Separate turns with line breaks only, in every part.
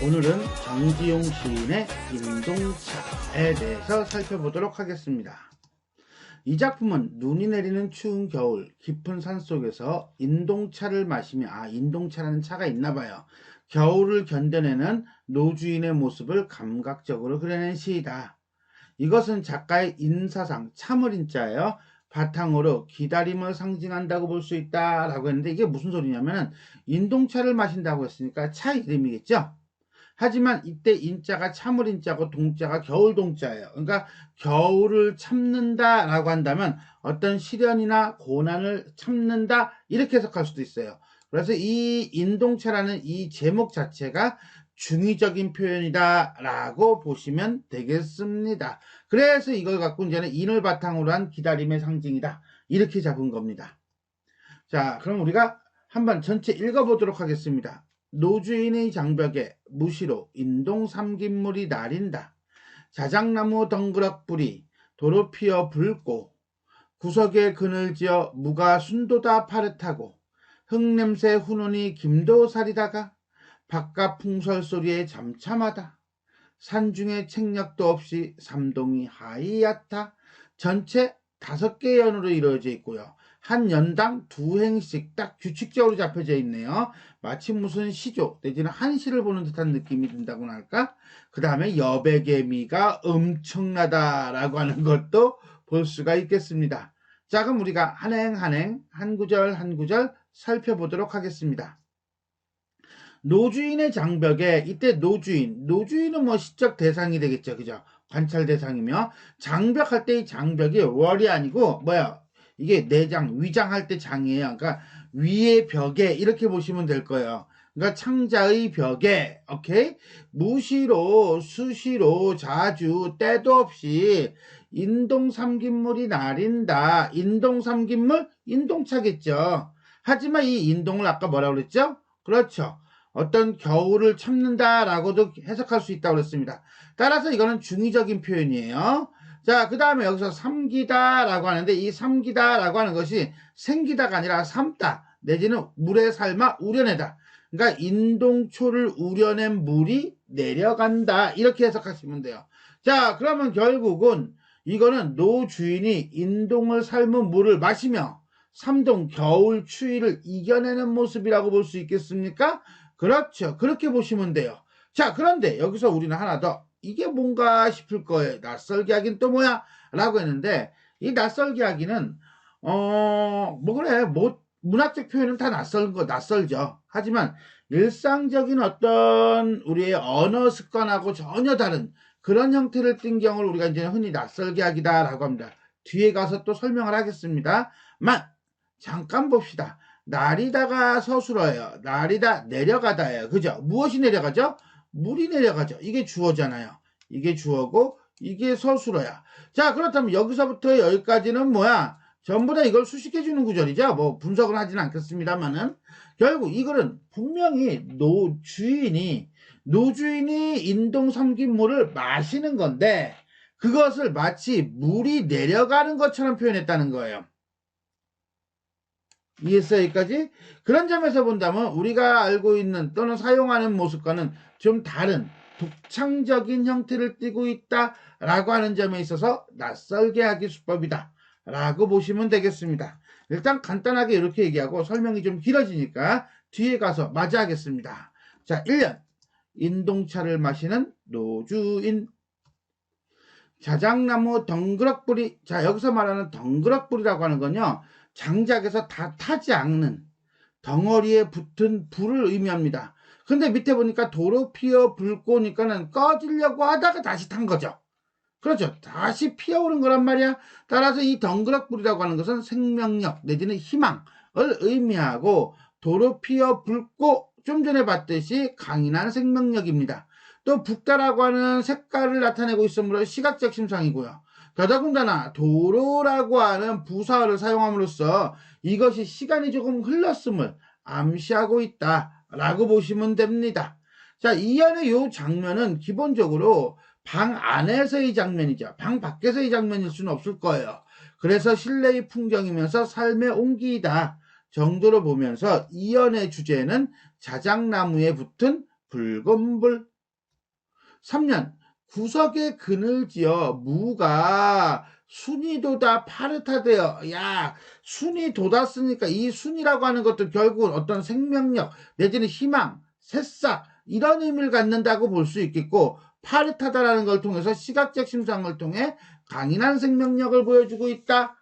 오늘은 정지용 시인의 인동차에 대해서 살펴보도록 하겠습니다. 이 작품은 눈이 내리는 추운 겨울 깊은 산속에서 인동차를 마시며 인동차라는 차가 있나봐요. 겨울을 견뎌내는 노주인의 모습을 감각적으로 그려낸 시이다. 이것은 작가의 인사상 참을인자예요. 바탕으로 기다림을 상징한다고 볼 수 있다라고 했는데 이게 무슨 소리냐면 인동차를 마신다고 했으니까 차 이름이겠죠. 하지만 이때 인자가 참을 인자고 동자가 겨울 동자예요. 그러니까 겨울을 참는다라고 한다면 어떤 시련이나 고난을 참는다 이렇게 해석할 수도 있어요. 그래서 이 인동차라는 이 제목 자체가 중의적인 표현이다 라고 보시면 되겠습니다. 그래서 이걸 갖고 이제는 인을 바탕으로 한 기다림의 상징이다 이렇게 잡은 겁니다. 자, 그럼 우리가 한번 전체 읽어보도록 하겠습니다. 노주인의 장벽에 무시로 인동 삼김물이 나린다. 자작나무 덩그럭불이 도로 피어 붉고 구석에 그늘지어 무가 순도다 파릇하고 흙냄새 훈훈이 김도살이다가 바깥 풍설 소리에 잠참하다. 산중에 책력도 없이 삼동이 하이얕다. 전체 5개의 연으로 이루어져 있고요. 한 연당 2행씩 딱 규칙적으로 잡혀져 있네요. 마치 무슨 시조 내지는 한시를 보는 듯한 느낌이 든다고나 할까? 그 다음에 여백의 미가 엄청나다라고 하는 것도 볼 수가 있겠습니다. 자, 그럼 우리가 한행 한 구절 한 구절 살펴보도록 하겠습니다. 노주인의 장벽에 이때 노주인은 뭐 시적 대상이 되겠죠. 그죠? 관찰 대상이며 장벽할 때 이 장벽이 월이 아니고 이게 내장, 위장할 때 장이에요. 그러니까 위의 벽에 이렇게 보시면 될 거예요. 그러니까 창자의 벽에 오케이? 무시로 수시로 자주 때도 없이 인동 삼김물이 나린다. 인동 삼김물? 인동차겠죠. 하지만 이 인동을 아까 뭐라고 그랬죠? 그렇죠. 어떤 겨울을 참는다라고도 해석할 수 있다고 그랬습니다. 따라서 이거는 중의적인 표현이에요. 자, 그 다음에 여기서 삼기다라고 하는데 이 삼기다라고 하는 것이 생기다가 아니라 삶다 내지는 물에 삶아 우려내다. 그러니까 인동초를 우려낸 물이 내려간다 이렇게 해석하시면 돼요. 자, 그러면 결국은 이거는 노주인이 인동을 삶은 물을 마시며 삼동 겨울 추위를 이겨내는 모습이라고 볼 수 있겠습니까? 그렇죠. 그렇게 보시면 돼요. 자, 그런데 여기서 우리는 하나 더 이게 뭔가 싶을 거예요. 낯설게 하긴 또 뭐야? 라고 했는데 이 낯설게 하기는 문학적 표현은 다 낯설죠. 하지만 일상적인 어떤 우리의 언어 습관하고 전혀 다른 그런 형태를 띈 경우를 우리가 이제 흔히 낯설게 하기다라고 합니다. 뒤에 가서 또 설명을 하겠습니다. 잠깐 봅시다. 나리다가 서술어예요. 나리다 내려가다예요. 그죠? 무엇이 내려가죠? 물이 내려가죠. 이게 주어잖아요. 이게 주어고 이게 서술어야. 자, 그렇다면 여기서부터 여기까지는 뭐야? 전부 다 이걸 수식해 주는 구절이죠. 뭐 분석을 하지는 않겠습니다만은 결국 이거는 분명히 노주인이 인동 삼긴 물을 마시는 건데 그것을 마치 물이 내려가는 것처럼 표현했다는 거예요. 이해했어요? 여기까지? 그런 점에서 본다면 우리가 알고 있는 또는 사용하는 모습과는 좀 다른 독창적인 형태를 띠고 있다라고 하는 점에 있어서 낯설게 하기 수법이다 라고 보시면 되겠습니다. 일단 간단하게 이렇게 얘기하고 설명이 좀 길어지니까 뒤에 가서 맞이하겠습니다. 자, 1년 인동차를 마시는 노주인. 자작나무 덩그럭불이. 자, 여기서 말하는 덩그럭불이라고 하는 건요 장작에서 다 타지 않는 덩어리에 붙은 불을 의미합니다. 근데 밑에 보니까 도로 피어 붉고니까는 꺼지려고 하다가 다시 탄 거죠. 그렇죠. 다시 피어오른 거란 말이야. 따라서 이 덩그럭불이라고 하는 것은 생명력 내지는 희망을 의미하고 도로 피어 붉고 좀 전에 봤듯이 강인한 생명력입니다. 또 붉다라고 하는 색깔을 나타내고 있으므로 시각적 심상이고요. 더더군다나 도로라고 하는 부사어를 사용함으로써 이것이 시간이 조금 흘렀음을 암시하고 있다라고 보시면 됩니다. 자, 이 안의 이 장면은 기본적으로 방 안에서의 장면이죠. 방 밖에서의 장면일 수는 없을 거예요. 그래서 실내의 풍경이면서 삶의 온기이다 정도로 보면서 이 연의 주제는 자작나무에 붙은 붉은 불. 3년 구석에 그늘 지어 무가 순이 돋아 파릇하되어. 야, 순이 돋았으니까 이 순이라고 하는 것도 결국은 어떤 생명력 내지는 희망, 새싹 이런 의미를 갖는다고 볼 수 있겠고, 파릇하다라는 걸 통해서 시각적 심상을 통해 강인한 생명력을 보여주고 있다.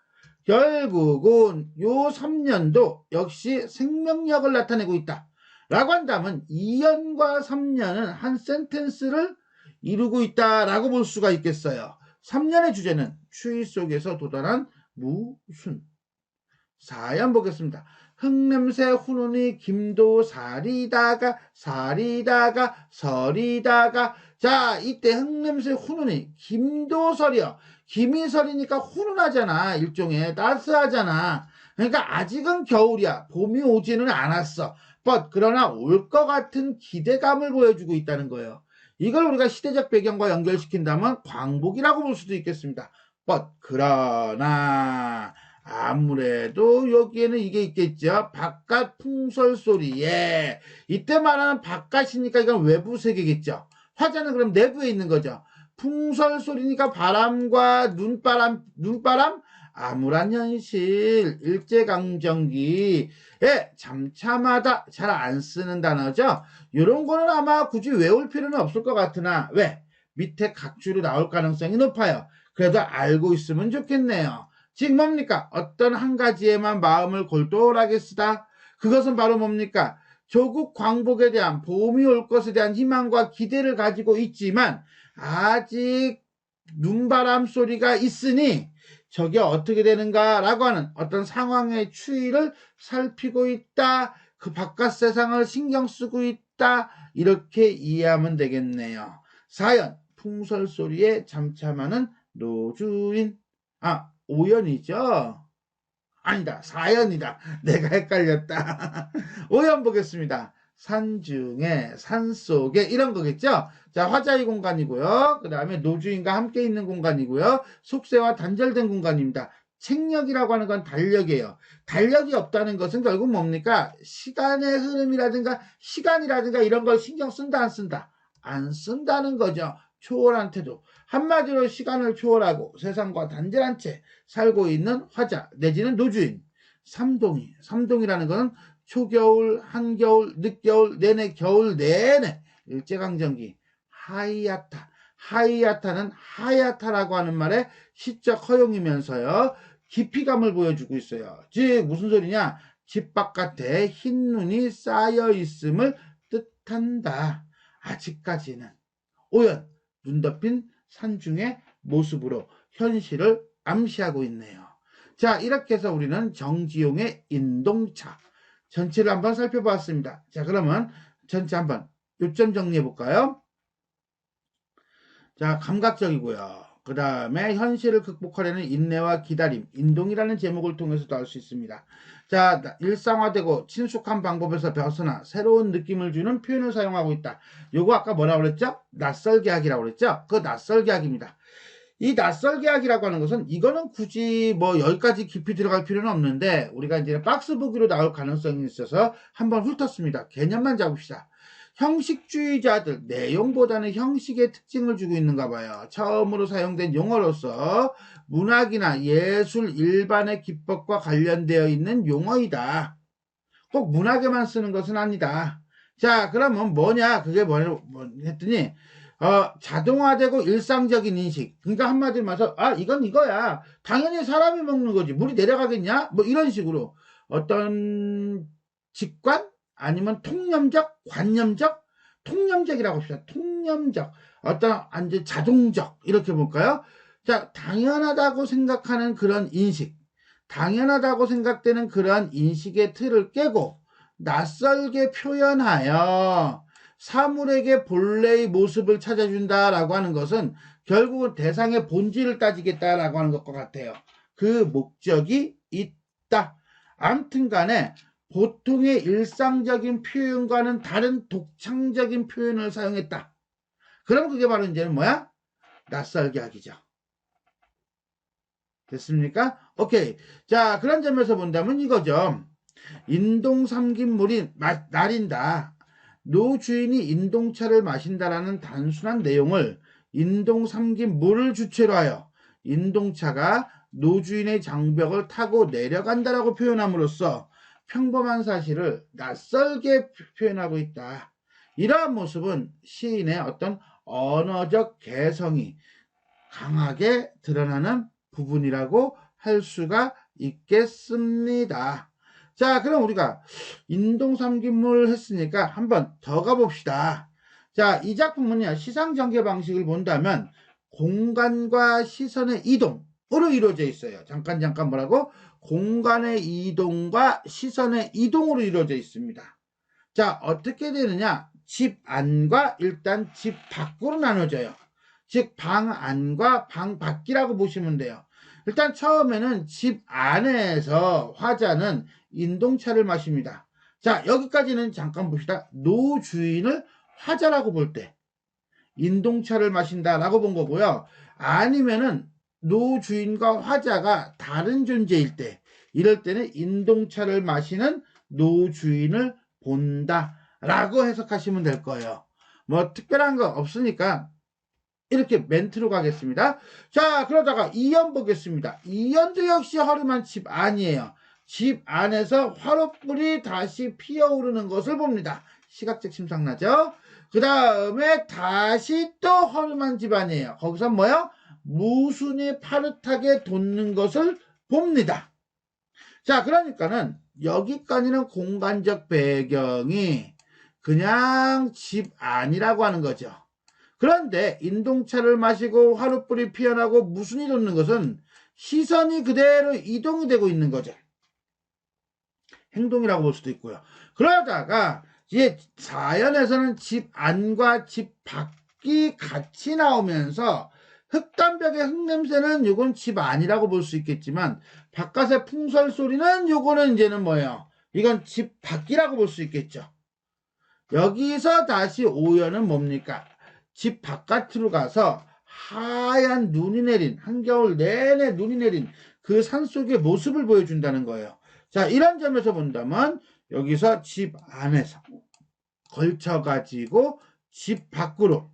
결국은 요 3년도 역시 생명력을 나타내고 있다 라고 한다면 2년과 3년은 한 센텐스를 이루고 있다라고 볼 수가 있겠어요. 3년의 주제는 추위 속에서 도달한 무순. 4연 보겠습니다. 흙냄새 훈훈이 김도 사리다가 서리다가. 자, 이때 흙냄새 훈훈이 김도설이요. 김이 설이니까 훈훈하잖아. 일종의 따스하잖아. 그러니까 아직은 겨울이야. 봄이 오지는 않았어. 그러나 올 것 같은 기대감을 보여주고 있다는 거예요. 이걸 우리가 시대적 배경과 연결시킨다면 광복이라고 볼 수도 있겠습니다. 그러나 아무래도 여기에는 이게 있겠죠. 바깥 풍설 소리. 예. 이때 말하는 바깥이니까 이건 외부 세계겠죠. 화자는 그럼 내부에 있는 거죠. 풍설 소리니까 바람과 눈바람, 암울한 현실, 일제강점기에 잠참하다, 잘 안 쓰는 단어죠. 이런 거는 아마 굳이 외울 필요는 없을 것 같으나, 왜? 밑에 각주로 나올 가능성이 높아요. 그래도 알고 있으면 좋겠네요. 즉 뭡니까? 어떤 한 가지에만 마음을 골똘하게 쓰다. 그것은 바로 뭡니까? 조국 광복에 대한, 봄이 올 것에 대한 희망과 기대를 가지고 있지만 아직 눈바람 소리가 있으니 저게 어떻게 되는가라고 하는 어떤 상황의 추이를 살피고 있다. 그 바깥 세상을 신경 쓰고 있다. 이렇게 이해하면 되겠네요. 4연 풍설 소리에 잠참하는 노주인. 5연이죠. 아니다, 4연이다. 내가 헷갈렸다. 5연 보겠습니다. 산중에, 산속에 이런 거겠죠. 자, 화자의 공간이고요. 그 다음에 노주인과 함께 있는 공간이고요. 속세와 단절된 공간입니다. 책력이라고 하는 건 달력이에요. 달력이 없다는 것은 결국 뭡니까? 시간의 흐름이라든가 시간이라든가 이런 걸 신경 쓴다 안 쓴다? 안 쓴다는 거죠. 초월한 태도. 한마디로 시간을 초월하고 세상과 단절한 채 살고 있는 화자 내지는 노주인. 삼동이라는 것은 초겨울, 한겨울, 늦겨울, 내내 겨울 내내 일제강점기. 하이야타는 하야타라고 하는 말의 시적 허용이면서요 깊이감을 보여주고 있어요. 즉 무슨 소리냐? 집 바깥에 흰 눈이 쌓여 있음을 뜻한다. 아직까지는. 5연 눈 덮인 산중의 모습으로 현실을 암시하고 있네요. 자, 이렇게 해서 우리는 정지용의 인동차 전체를 한번 살펴보았습니다. 자, 그러면 전체 한번 요점 정리해 볼까요? 자, 감각적이고요. 그 다음에 현실을 극복하려는 인내와 기다림, 인동이라는 제목을 통해서도 알 수 있습니다. 자, 일상화되고 친숙한 방법에서 벗어나 새로운 느낌을 주는 표현을 사용하고 있다. 요거 아까 뭐라고 그랬죠? 낯설계약이라고 그랬죠? 그 낯설계약입니다. 이 낯설계약이라고 하는 것은 이거는 굳이 뭐 여기까지 깊이 들어갈 필요는 없는데 우리가 이제 박스 보기로 나올 가능성이 있어서 한번 훑었습니다. 개념만 잡읍시다. 형식주의자들, 내용보다는 형식의 특징을 주고 있는가 봐요. 처음으로 사용된 용어로서 문학이나 예술 일반의 기법과 관련되어 있는 용어이다. 꼭 문학에만 쓰는 것은 아니다. 자, 그러면 뭐냐? 그게 뭐냐 했더니 자동화되고 일상적인 인식. 그러니까 한마디로 말해서 이건 이거야. 당연히 사람이 먹는 거지. 물이 내려가겠냐? 뭐 이런 식으로 어떤 직관? 아니면 통념적, 관념적, 통념적이라고 합시다. 통념적, 어떤 이제 자동적 이렇게 볼까요? 자, 당연하다고 생각하는 그런 인식, 당연하다고 생각되는 그런 인식의 틀을 깨고 낯설게 표현하여 사물에게 본래의 모습을 찾아준다라고 하는 것은 결국은 대상의 본질을 따지겠다라고 하는 것과 같아요. 그 목적이 있다. 아무튼 간에 보통의 일상적인 표현과는 다른 독창적인 표현을 사용했다. 그럼 그게 바로 이제는 뭐야? 낯설계약이죠. 됐습니까? 오케이. 자, 그런 점에서 본다면 이거죠. 인동 삼긴 물이 나린다. 노주인이 인동차를 마신다라는 단순한 내용을 인동 3기 물을 주체로 하여 인동차가 노주인의 장벽을 타고 내려간다라고 표현함으로써 평범한 사실을 낯설게 표현하고 있다. 이러한 모습은 시인의 어떤 언어적 개성이 강하게 드러나는 부분이라고 할 수가 있겠습니다. 자, 그럼 우리가 인동삼기물 했으니까 한번 더 가봅시다. 자, 이 작품은요, 시상전개 방식을 본다면 공간과 시선의 이동으로 이루어져 있어요. 잠깐 뭐라고? 공간의 이동과 시선의 이동으로 이루어져 있습니다. 자, 어떻게 되느냐? 집 안과 일단 집 밖으로 나눠져요. 즉, 방 안과 방 밖이라고 보시면 돼요. 일단 처음에는 집 안에서 화자는 인동차를 마십니다. 자, 여기까지는 잠깐 봅시다. 노주인을 화자라고 볼 때 인동차를 마신다라고 본 거고요. 아니면은 노주인과 화자가 다른 존재일 때, 이럴 때는 인동차를 마시는 노주인을 본다라고 해석하시면 될 거예요. 뭐 특별한 거 없으니까 이렇게 멘트로 가겠습니다. 자, 그러다가 2연 보겠습니다. 2연도 역시 허름한 집 안이에요. 집 안에서 화롯불이 다시 피어오르는 것을 봅니다. 시각적 심상나죠? 그 다음에 다시 또 허름한 집 안이에요. 거기서 뭐요? 무순이 파릇하게 돋는 것을 봅니다. 자, 그러니까는 여기까지는 공간적 배경이 그냥 집 안이라고 하는 거죠. 그런데 인동차를 마시고 화롯불이 피어나고 무순이 돋는 것은 시선이 그대로 이동이 되고 있는 거죠. 행동이라고 볼 수도 있고요. 그러다가 이제 4연에서는 집 안과 집 밖이 같이 나오면서 흙담벽의 흙냄새는 요건 집 안이라고 볼 수 있겠지만 바깥의 풍설 소리는 요거는 이제는 뭐예요? 이건 집 밖이라고 볼 수 있겠죠. 여기서 다시 5연은 뭡니까? 집 바깥으로 가서 하얀 눈이 내린, 한겨울 내내 눈이 내린 그 산속의 모습을 보여준다는 거예요. 자, 이런 점에서 본다면 여기서 집 안에서 걸쳐가지고 집 밖으로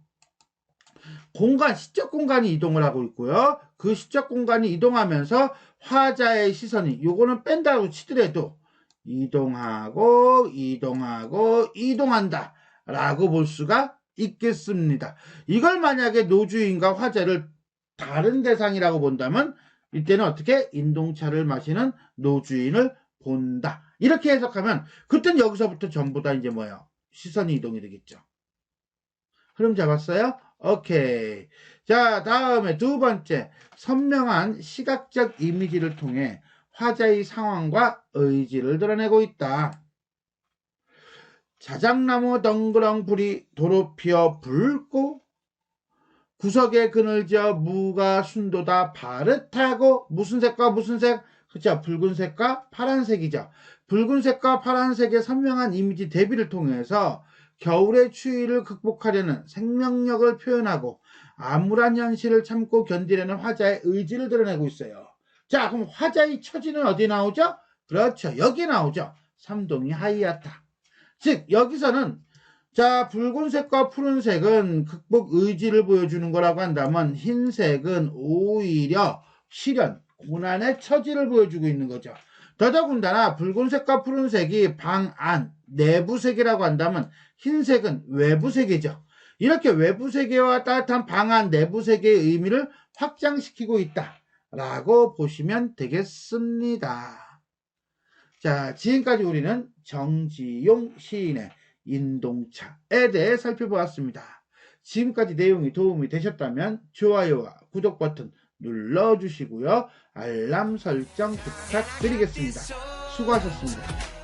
공간, 시적 공간이 이동을 하고 있고요. 그 시적 공간이 이동하면서 화자의 시선이, 요거는 뺀다고 치더라도 이동하고 이동한다 라고 볼 수가 있겠습니다. 이걸 만약에 노주인과 화자를 다른 대상이라고 본다면 이때는 어떻게? 인동차를 마시는 노주인을 본다. 이렇게 해석하면 그때는 여기서부터 전부 다 이제 뭐예요? 시선이 이동이 되겠죠. 흐름 잡았어요? 오케이. 자, 다음에 두 번째, 선명한 시각적 이미지를 통해 화자의 상황과 의지를 드러내고 있다. 자작나무 덩그렁 불이 도로 피어 붉고 구석에 그늘져 무가 순도다 바릇하고 무슨 색과 무슨 색? 그렇죠. 붉은색과 파란색이죠. 붉은색과 파란색의 선명한 이미지 대비를 통해서 겨울의 추위를 극복하려는 생명력을 표현하고 암울한 현실을 참고 견디려는 화자의 의지를 드러내고 있어요. 자, 그럼 화자의 처지는 어디 나오죠? 그렇죠. 여기 나오죠. 삼동이 하이아타. 즉 여기서는 자, 붉은색과 푸른색은 극복 의지를 보여주는 거라고 한다면 흰색은 오히려 시련, 고난의 처지를 보여주고 있는 거죠. 더더군다나 붉은색과 푸른색이 방 안, 내부 세계라고 한다면 흰색은 외부 세계죠. 이렇게 외부 세계와 따뜻한 방 안, 내부 세계의 의미를 확장시키고 있다라고 보시면 되겠습니다. 자, 지금까지 우리는 정지용 시인의 인동차에 대해 살펴보았습니다. 지금까지 내용이 도움이 되셨다면 좋아요와 구독 버튼 눌러주시고요. 알람 설정 부탁드리겠습니다. 수고하셨습니다.